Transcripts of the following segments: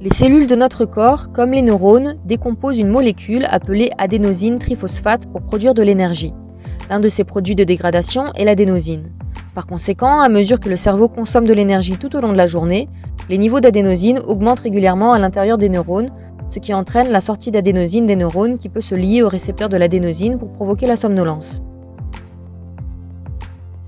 Les cellules de notre corps, comme les neurones, décomposent une molécule appelée adénosine triphosphate pour produire de l'énergie. L'un de ces produits de dégradation est l'adénosine. Par conséquent, à mesure que le cerveau consomme de l'énergie tout au long de la journée, les niveaux d'adénosine augmentent régulièrement à l'intérieur des neurones, ce qui entraîne la sortie d'adénosine des neurones qui peut se lier au récepteur de l'adénosine pour provoquer la somnolence.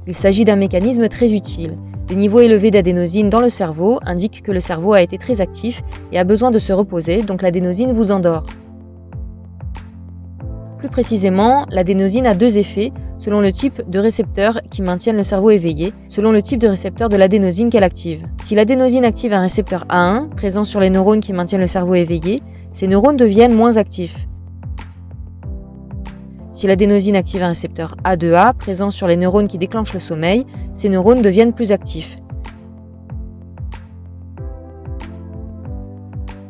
Il s'agit d'un mécanisme très utile. Des niveaux élevés d'adénosine dans le cerveau indiquent que le cerveau a été très actif et a besoin de se reposer, donc l'adénosine vous endort. Plus précisément, l'adénosine a deux effets selon le type de récepteur qui maintiennent le cerveau éveillé, selon le type de récepteur de l'adénosine qu'elle active. Si l'adénosine active un récepteur A1, présent sur les neurones qui maintiennent le cerveau éveillé, ces neurones deviennent moins actifs. Si l'adénosine active un récepteur A2A, présent sur les neurones qui déclenchent le sommeil, ces neurones deviennent plus actifs.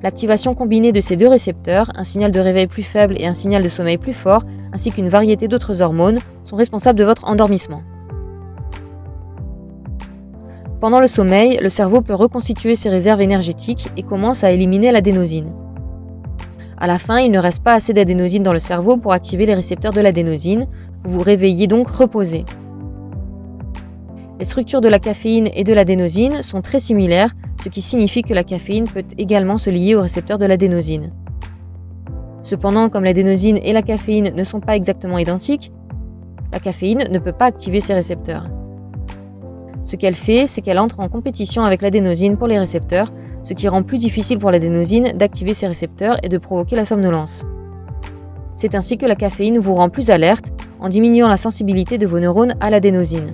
L'activation combinée de ces deux récepteurs, un signal de réveil plus faible et un signal de sommeil plus fort, ainsi qu'une variété d'autres hormones, sont responsables de votre endormissement. Pendant le sommeil, le cerveau peut reconstituer ses réserves énergétiques et commence à éliminer l'adénosine. À la fin, il ne reste pas assez d'adénosine dans le cerveau pour activer les récepteurs de l'adénosine, vous vous réveillez donc reposé. Les structures de la caféine et de l'adénosine sont très similaires, ce qui signifie que la caféine peut également se lier aux récepteurs de l'adénosine. Cependant, comme l'adénosine et la caféine ne sont pas exactement identiques, la caféine ne peut pas activer ces récepteurs. Ce qu'elle fait, c'est qu'elle entre en compétition avec l'adénosine pour les récepteurs, ce qui rend plus difficile pour l'adénosine d'activer ces récepteurs et de provoquer la somnolence. C'est ainsi que la caféine vous rend plus alerte en diminuant la sensibilité de vos neurones à l'adénosine.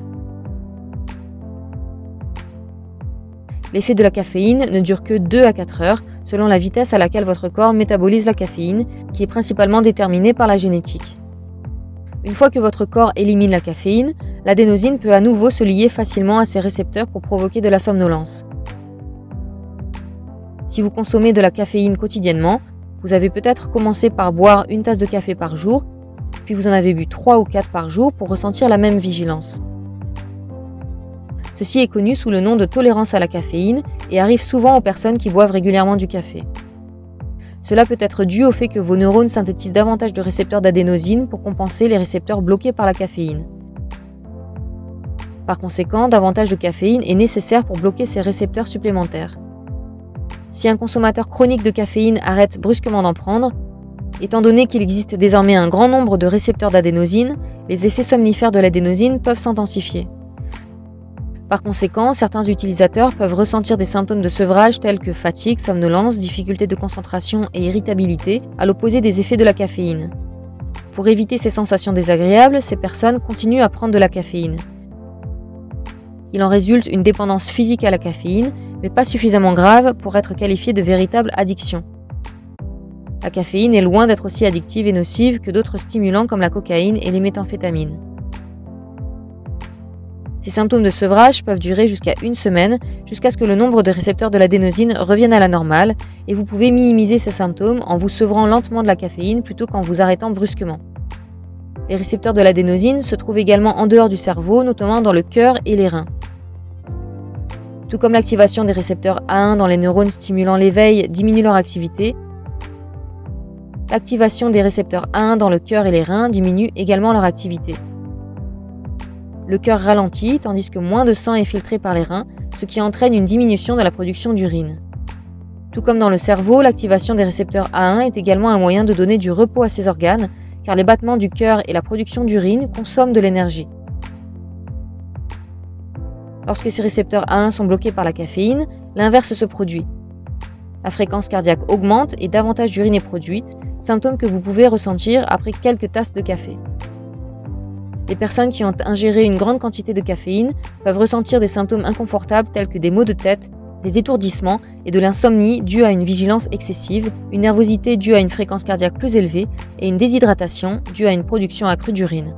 L'effet de la caféine ne dure que 2 à 4 heures, selon la vitesse à laquelle votre corps métabolise la caféine, qui est principalement déterminée par la génétique. Une fois que votre corps élimine la caféine, l'adénosine peut à nouveau se lier facilement à ses récepteurs pour provoquer de la somnolence. Si vous consommez de la caféine quotidiennement, vous avez peut-être commencé par boire une tasse de café par jour, puis vous en avez bu 3 ou 4 par jour pour ressentir la même vigilance. Ceci est connu sous le nom de tolérance à la caféine et arrive souvent aux personnes qui boivent régulièrement du café. Cela peut être dû au fait que vos neurones synthétisent davantage de récepteurs d'adénosine pour compenser les récepteurs bloqués par la caféine. Par conséquent, davantage de caféine est nécessaire pour bloquer ces récepteurs supplémentaires. Si un consommateur chronique de caféine arrête brusquement d'en prendre, étant donné qu'il existe désormais un grand nombre de récepteurs d'adénosine, les effets somnifères de l'adénosine peuvent s'intensifier. Par conséquent, certains utilisateurs peuvent ressentir des symptômes de sevrage tels que fatigue, somnolence, difficulté de concentration et irritabilité, à l'opposé des effets de la caféine. Pour éviter ces sensations désagréables, ces personnes continuent à prendre de la caféine. Il en résulte une dépendance physique à la caféine, mais pas suffisamment grave pour être qualifiée de véritable addiction. La caféine est loin d'être aussi addictive et nocive que d'autres stimulants comme la cocaïne et les méthamphétamines. Ces symptômes de sevrage peuvent durer jusqu'à 1 semaine, jusqu'à ce que le nombre de récepteurs de l'adénosine revienne à la normale, et vous pouvez minimiser ces symptômes en vous sevrant lentement de la caféine plutôt qu'en vous arrêtant brusquement. Les récepteurs de l'adénosine se trouvent également en dehors du cerveau, notamment dans le cœur et les reins. Tout comme l'activation des récepteurs A1 dans les neurones stimulant l'éveil diminue leur activité, l'activation des récepteurs A1 dans le cœur et les reins diminue également leur activité. Le cœur ralentit, tandis que moins de sang est filtré par les reins, ce qui entraîne une diminution de la production d'urine. Tout comme dans le cerveau, l'activation des récepteurs A1 est également un moyen de donner du repos à ces organes, car les battements du cœur et la production d'urine consomment de l'énergie. Lorsque ces récepteurs A1 sont bloqués par la caféine, l'inverse se produit. La fréquence cardiaque augmente et davantage d'urine est produite, symptôme que vous pouvez ressentir après quelques tasses de café. Les personnes qui ont ingéré une grande quantité de caféine peuvent ressentir des symptômes inconfortables tels que des maux de tête, des étourdissements et de l'insomnie due à une vigilance excessive, une nervosité due à une fréquence cardiaque plus élevée et une déshydratation due à une production accrue d'urine.